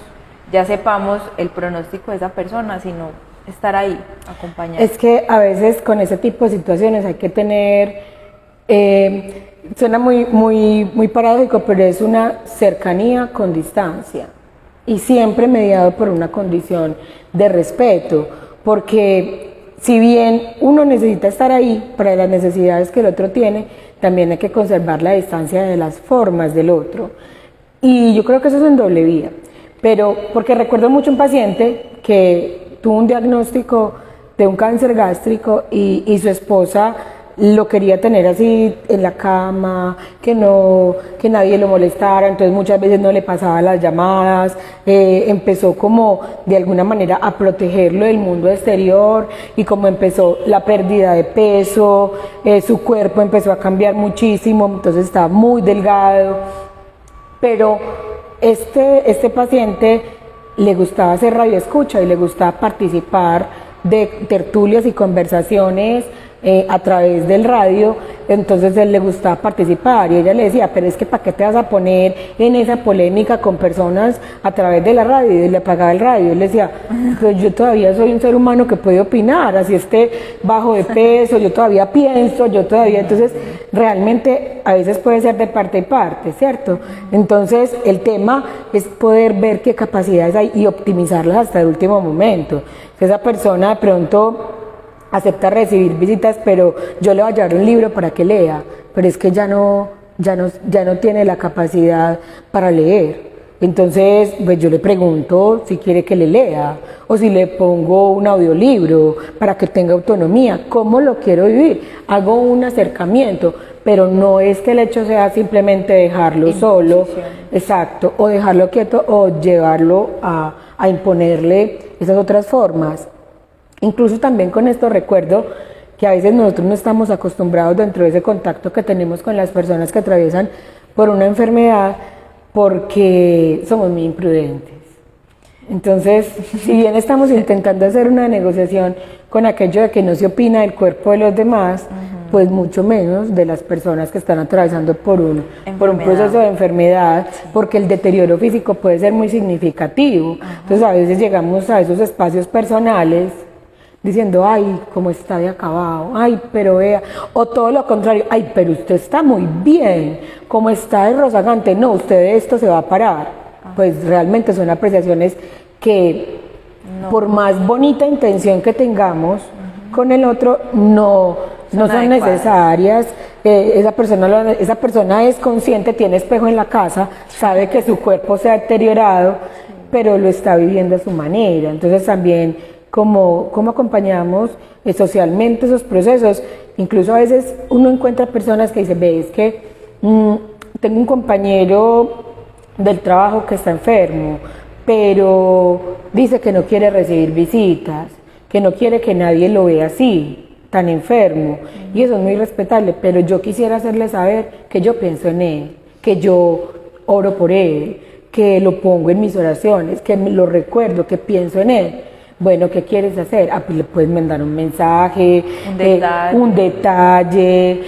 ya sepamos el pronóstico de esa persona, sino estar ahí, acompañando. Es que a veces con ese tipo de situaciones hay que tener, suena muy paradójico, pero es una cercanía con distancia, y siempre mediado por una condición de respeto, porque si bien uno necesita estar ahí para las necesidades que el otro tiene, también hay que conservar la distancia de las formas del otro, y yo creo que eso es en doble vía. Pero porque recuerdo mucho un paciente que tuvo un diagnóstico de un cáncer gástrico y su esposa lo quería tener así en la cama, que nadie lo molestara, entonces muchas veces no le pasaba las llamadas, empezó como de alguna manera a protegerlo del mundo exterior, y como empezó la pérdida de peso, su cuerpo empezó a cambiar muchísimo, entonces estaba muy delgado, pero este paciente le gustaba hacer radioescucha y le gustaba participar de tertulias y conversaciones a través del radio, entonces él le gustaba participar y ella le decía, pero es que ¿para qué te vas a poner en esa polémica con personas a través de la radio? Y él le apagaba el radio, él le decía, pues yo todavía soy un ser humano que puede opinar, así esté bajo de peso, yo todavía pienso, entonces realmente a veces puede ser de parte y parte, ¿cierto? Entonces el tema es poder ver qué capacidades hay y optimizarlas hasta el último momento. Si esa persona de pronto acepta recibir visitas, pero yo le voy a llevar un libro para que lea, pero es que ya no tiene la capacidad para leer. Entonces, pues yo le pregunto si quiere que le lea, o si le pongo un audiolibro para que tenga autonomía, cómo lo quiero vivir. Hago un acercamiento, pero no es que el hecho sea simplemente dejarlo solo, exacto, o dejarlo quieto, o llevarlo a imponerle esas otras formas. Incluso también con esto recuerdo que a veces nosotros no estamos acostumbrados dentro de ese contacto que tenemos con las personas que atraviesan por una enfermedad, porque somos muy imprudentes. Entonces, si bien estamos intentando hacer una negociación con aquello de que no se opina del cuerpo de los demás, pues mucho menos de las personas que están atravesando por un proceso de enfermedad, porque el deterioro físico puede ser muy significativo. Entonces a veces llegamos a esos espacios personales diciendo, ay, cómo está de acabado, ay, pero vea, o todo lo contrario, ay, pero usted está muy bien, como está de rozagante, no, usted de esto se va a parar. Pues realmente son apreciaciones que por más bonita intención que tengamos con el otro, no son necesarias. Esa persona es consciente, tiene espejo en la casa, sabe que su cuerpo se ha deteriorado, pero lo está viviendo a su manera. Entonces también cómo acompañamos socialmente esos procesos. Incluso a veces uno encuentra personas que dicen, ve, es que tengo un compañero del trabajo que está enfermo, pero dice que no quiere recibir visitas, que no quiere que nadie lo vea así, tan enfermo, y eso es muy respetable, pero yo quisiera hacerle saber que yo pienso en él, que yo oro por él, que lo pongo en mis oraciones, que lo recuerdo, que pienso en él. Bueno, ¿qué quieres hacer? Pues le puedes mandar un mensaje, un detalle,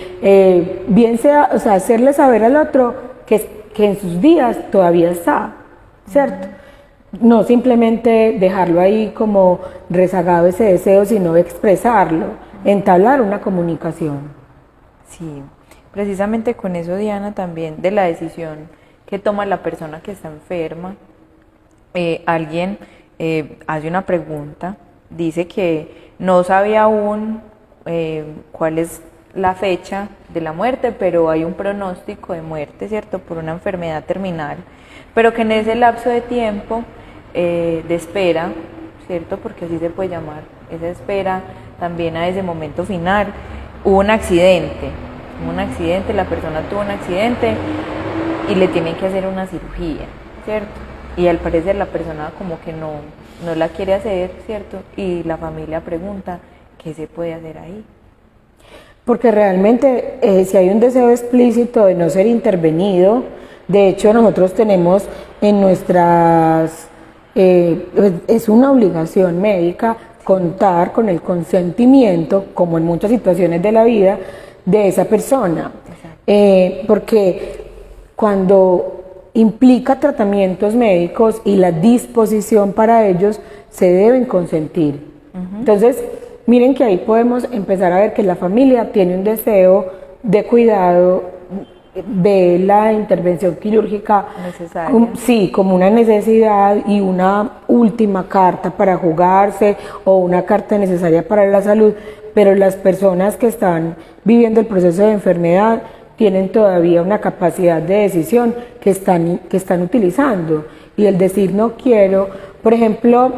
bien sea, o sea, hacerle saber al otro que en sus días todavía está, ¿cierto? No simplemente dejarlo ahí como rezagado ese deseo, sino expresarlo, entablar una comunicación. Sí, precisamente con eso, Diana, también de la decisión que toma la persona que está enferma. Alguien hace una pregunta, dice que no sabe aún cuál es la fecha de la muerte, pero hay un pronóstico de muerte, ¿cierto?, por una enfermedad terminal, pero que en ese lapso de tiempo de espera, ¿cierto?, porque así se puede llamar, esa espera también a ese momento final, hubo un accidente, la persona tuvo un accidente y le tienen que hacer una cirugía, ¿cierto? Y al parecer la persona como que no la quiere hacer, ¿cierto? Y la familia pregunta, ¿qué se puede hacer ahí? Porque realmente si hay un deseo explícito de no ser intervenido, de hecho nosotros tenemos en nuestras, es una obligación médica contar con el consentimiento, como en muchas situaciones de la vida, de esa persona. Porque cuando implica tratamientos médicos y la disposición para ellos, se deben consentir. Entonces, miren que ahí podemos empezar a ver que la familia tiene un deseo de cuidado, ve la intervención quirúrgica como una necesidad y una última carta para jugarse o una carta necesaria para la salud, pero las personas que están viviendo el proceso de enfermedad tienen todavía una capacidad de decisión que están utilizando, y el decir no quiero, por ejemplo,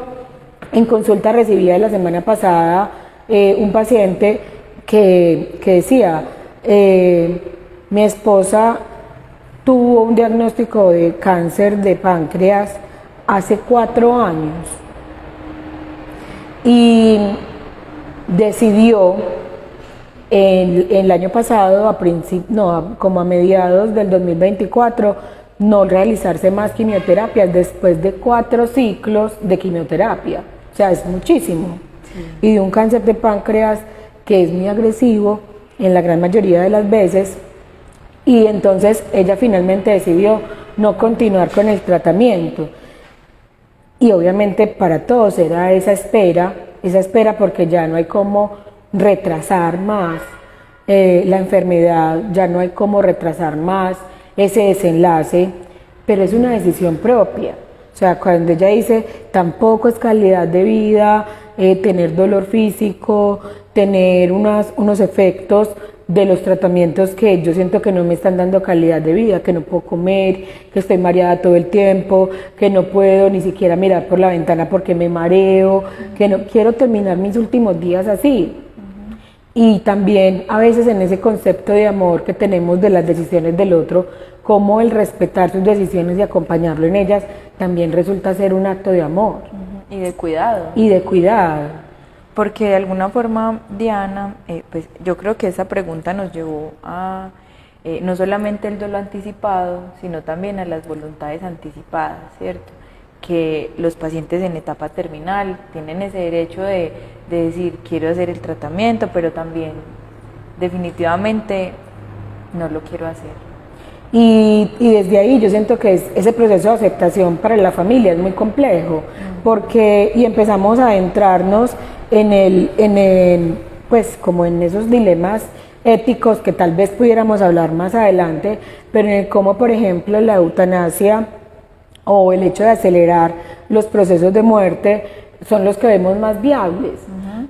En consulta recibida la semana pasada un paciente que decía, mi esposa tuvo un diagnóstico de cáncer de páncreas hace 4 años y decidió el año pasado, como a mediados del 2024, no realizarse más quimioterapias después de 4 ciclos de quimioterapia. O sea, es muchísimo. Sí. Y de un cáncer de páncreas que es muy agresivo en la gran mayoría de las veces. Y entonces ella finalmente decidió no continuar con el tratamiento. Y obviamente para todos era esa espera porque ya no hay cómo retrasar más la enfermedad, ya no hay cómo retrasar más ese desenlace, pero es una decisión propia. O sea, cuando ella dice, tampoco es calidad de vida, tener dolor físico, tener unos efectos de los tratamientos que yo siento que no me están dando calidad de vida, que no puedo comer, que estoy mareada todo el tiempo, que no puedo ni siquiera mirar por la ventana porque me mareo, que no quiero terminar mis últimos días así. Y también a veces en ese concepto de amor que tenemos de las decisiones del otro, como el respetar sus decisiones y acompañarlo en ellas, también resulta ser un acto de amor. Y de cuidado. Y de cuidado. Porque de alguna forma, Diana, pues yo creo que esa pregunta nos llevó a no solamente el duelo anticipado, sino también a las voluntades anticipadas, ¿cierto? Que los pacientes en etapa terminal tienen ese derecho de decir, quiero hacer el tratamiento, pero también definitivamente no lo quiero hacer. Y desde ahí yo siento que ese proceso de aceptación para la familia es muy complejo, porque y empezamos a adentrarnos pues como en esos dilemas éticos que tal vez pudiéramos hablar más adelante, pero en el cómo, por ejemplo, la eutanasia o el hecho de acelerar los procesos de muerte son los que vemos más viables,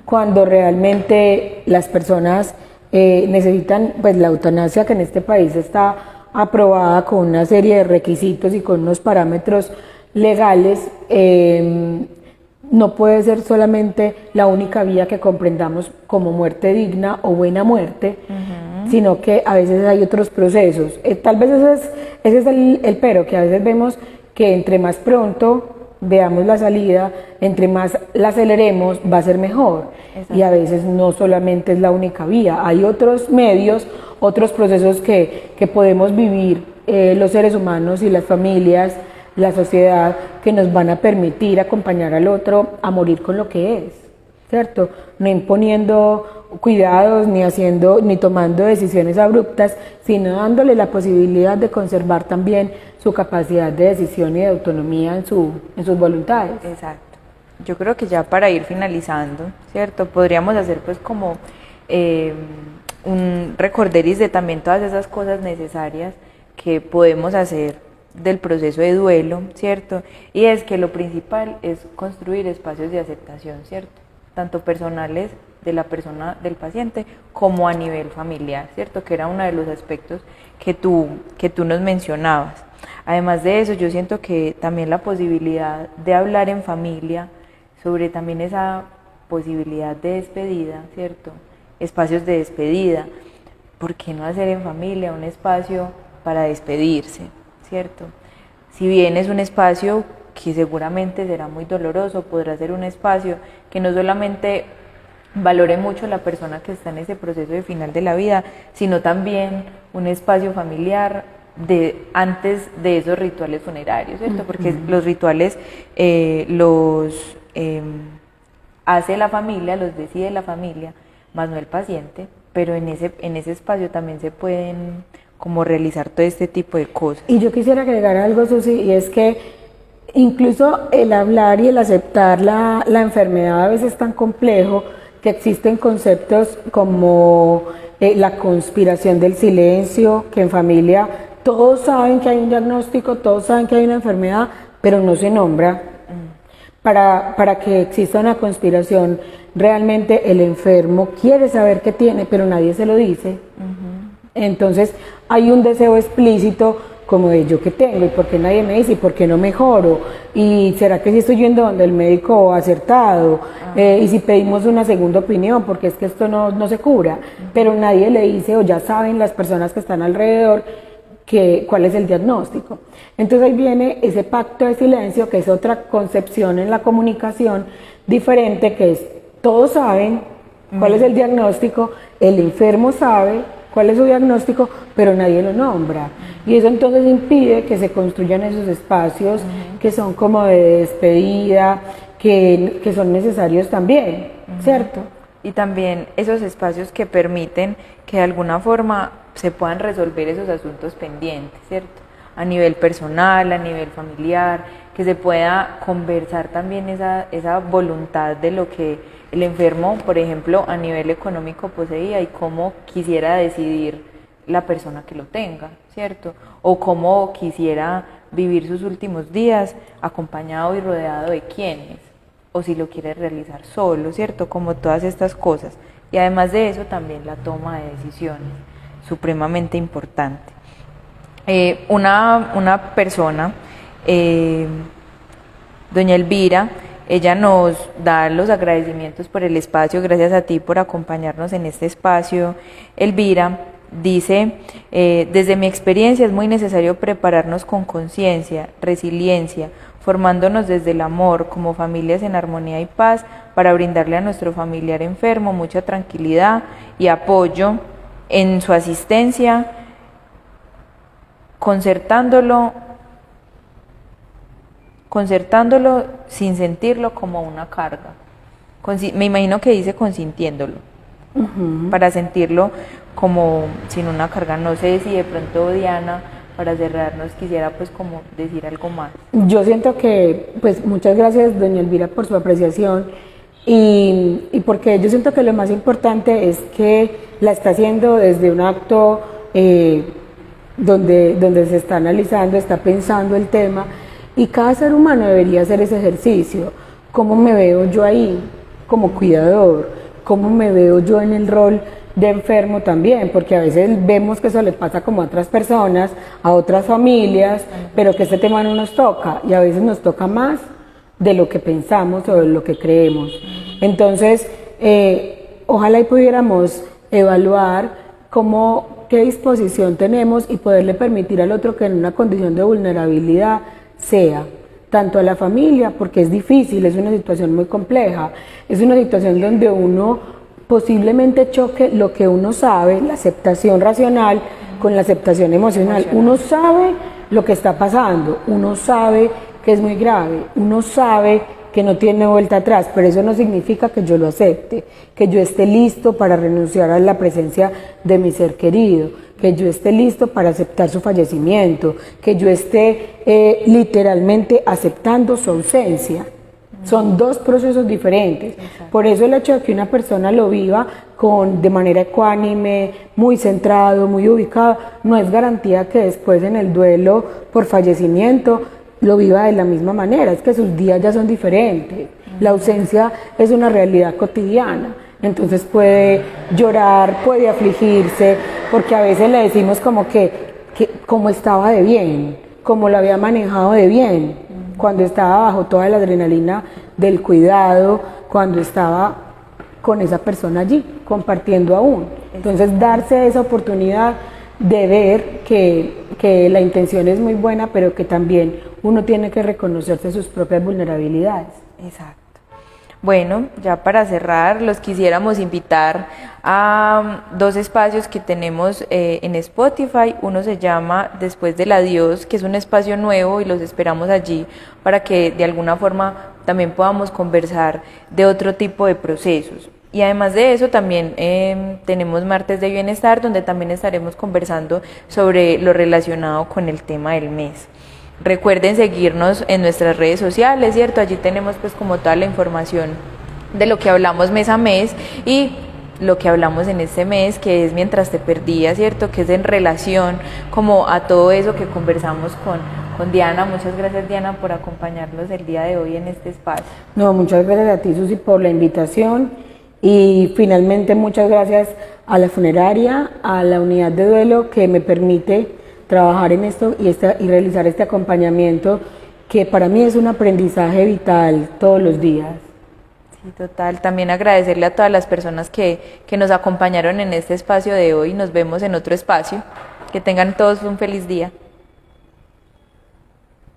cuando realmente las personas necesitan, pues la eutanasia que en este país está aprobada con una serie de requisitos y con unos parámetros legales, no puede ser solamente la única vía que comprendamos como muerte digna o buena muerte, sino que a veces hay otros procesos. Tal vez ese es el pero, que a veces vemos que entre más pronto veamos la salida, entre más la aceleremos, va a ser mejor. Exacto. Y a veces no solamente es la única vía, hay otros medios, otros procesos que podemos vivir los seres humanos y las familias, la sociedad, que nos van a permitir acompañar al otro a morir con lo que es, ¿cierto? No imponiendo cuidados, ni tomando decisiones abruptas, sino dándole la posibilidad de conservar también su capacidad de decisión y de autonomía en sus voluntades. Exacto. Yo creo que ya para ir finalizando, ¿cierto? Podríamos hacer pues como un recorderis de también todas esas cosas necesarias que podemos hacer del proceso de duelo, ¿cierto? Y es que lo principal es construir espacios de aceptación, ¿cierto? Tanto personales de la persona, del paciente, como a nivel familiar, ¿cierto? Que era uno de los aspectos que tú nos mencionabas. Además de eso, yo siento que también la posibilidad de hablar en familia sobre también esa posibilidad de despedida, ¿cierto? Espacios de despedida. ¿Por qué no hacer en familia un espacio para despedirse, ¿cierto? Si bien es un espacio que seguramente será muy doloroso, podrá ser un espacio que no solamente valore mucho la persona que está en ese proceso de final de la vida, sino también un espacio familiar antes de esos rituales funerarios, ¿cierto? Porque los rituales hace la familia, los decide la familia, más no el paciente, pero en ese espacio también se pueden como realizar todo este tipo de cosas. Y yo quisiera agregar algo, Susi, y es que incluso el hablar y el aceptar la enfermedad a veces es tan complejo que existen conceptos como la conspiración del silencio, que en familia todos saben que hay un diagnóstico, todos saben que hay una enfermedad, pero no se nombra. Para que exista una conspiración, realmente el enfermo quiere saber qué tiene, pero nadie se lo dice. Entonces hay un deseo explícito como de yo que tengo y por qué nadie me dice y por qué no mejoro y será que sí estoy yendo donde el médico acertado y si pedimos una segunda opinión porque es que esto no se cura, pero nadie le dice o ya saben las personas que están alrededor cuál es el diagnóstico. Entonces ahí viene ese pacto de silencio, que es otra concepción en la comunicación diferente, que es todos saben cuál es el diagnóstico, el enfermo sabe cuál es su diagnóstico, pero nadie lo nombra. Y eso entonces impide que se construyan esos espacios que son como de despedida, que son necesarios también, ¿cierto? Y también esos espacios que permiten que de alguna forma se puedan resolver esos asuntos pendientes, ¿cierto? A nivel personal, a nivel familiar, que se pueda conversar también esa voluntad de lo que el enfermo, por ejemplo, a nivel económico poseía y cómo quisiera decidir la persona que lo tenga, ¿cierto? O cómo quisiera vivir sus últimos días acompañado y rodeado de quienes, o si lo quiere realizar solo, ¿cierto? Como todas estas cosas. Y además de eso también la toma de decisiones, supremamente importante. Una persona, doña Elvira, ella nos da los agradecimientos por el espacio, gracias a ti por acompañarnos en este espacio. Elvira dice, desde mi experiencia es muy necesario prepararnos con conciencia, resiliencia, formándonos desde el amor, como familias en armonía y paz, para brindarle a nuestro familiar enfermo mucha tranquilidad y apoyo en su asistencia, concertándolo sin sentirlo como una carga. Me imagino que dice consintiéndolo, para sentirlo como sin una carga. No sé si de pronto Diana, para cerrarnos, quisiera pues como decir algo más. Yo siento que, pues muchas gracias doña Elvira por su apreciación y porque yo siento que lo más importante es que la está haciendo desde un acto donde se está analizando, está pensando el tema y cada ser humano debería hacer ese ejercicio. ¿Cómo me veo yo ahí como cuidador? ¿Cómo me veo yo en el rol de enfermo también? Porque a veces vemos que eso le pasa como a otras personas, a otras familias, pero que este tema no nos toca y a veces nos toca más de lo que pensamos o de lo que creemos. Entonces, ojalá y pudiéramos evaluar qué disposición tenemos y poderle permitir al otro que en una condición de vulnerabilidad sea, tanto a la familia, porque es difícil, es una situación muy compleja, es una situación donde uno posiblemente choque lo que uno sabe, la aceptación racional con la aceptación emocional. Uno sabe lo que está pasando, uno sabe que es muy grave, uno sabe que no tiene vuelta atrás, pero eso no significa que yo lo acepte, que yo esté listo para renunciar a la presencia de mi ser querido, que yo esté listo para aceptar su fallecimiento, que yo esté literalmente aceptando su ausencia. Son dos procesos diferentes. Exacto. Por eso el hecho de que una persona lo viva de manera ecuánime, muy centrado, muy ubicado, no es garantía que después en el duelo por fallecimiento lo viva de la misma manera, es que sus días ya son diferentes. La ausencia es una realidad cotidiana, entonces puede llorar, puede afligirse, porque a veces le decimos como que como estaba de bien, como lo había manejado de bien, cuando estaba bajo toda la adrenalina del cuidado, cuando estaba con esa persona allí, compartiendo aún. Entonces darse esa oportunidad de ver que la intención es muy buena, pero que también uno tiene que reconocerse sus propias vulnerabilidades. Exacto. Bueno, ya para cerrar, los quisiéramos invitar a dos espacios que tenemos en Spotify. Uno se llama Después del Adiós, que es un espacio nuevo y los esperamos allí para que de alguna forma también podamos conversar de otro tipo de procesos. Y además de eso también tenemos Martes de Bienestar, donde también estaremos conversando sobre lo relacionado con el tema del mes. Recuerden seguirnos en nuestras redes sociales, ¿cierto? Allí tenemos pues como toda la información de lo que hablamos mes a mes y lo que hablamos en este mes, que es Mientras te perdía, ¿cierto? Que es en relación como a todo eso que conversamos con Diana. Muchas gracias, Diana, por acompañarnos el día de hoy en este espacio. No, muchas gracias a ti, Susi, por la invitación y finalmente muchas gracias a la funeraria, a la unidad de duelo que me permite trabajar en esto y realizar este acompañamiento que para mí es un aprendizaje vital todos los días. Sí, total. También agradecerle a todas las personas que nos acompañaron en este espacio de hoy. Nos vemos en otro espacio. Que tengan todos un feliz día.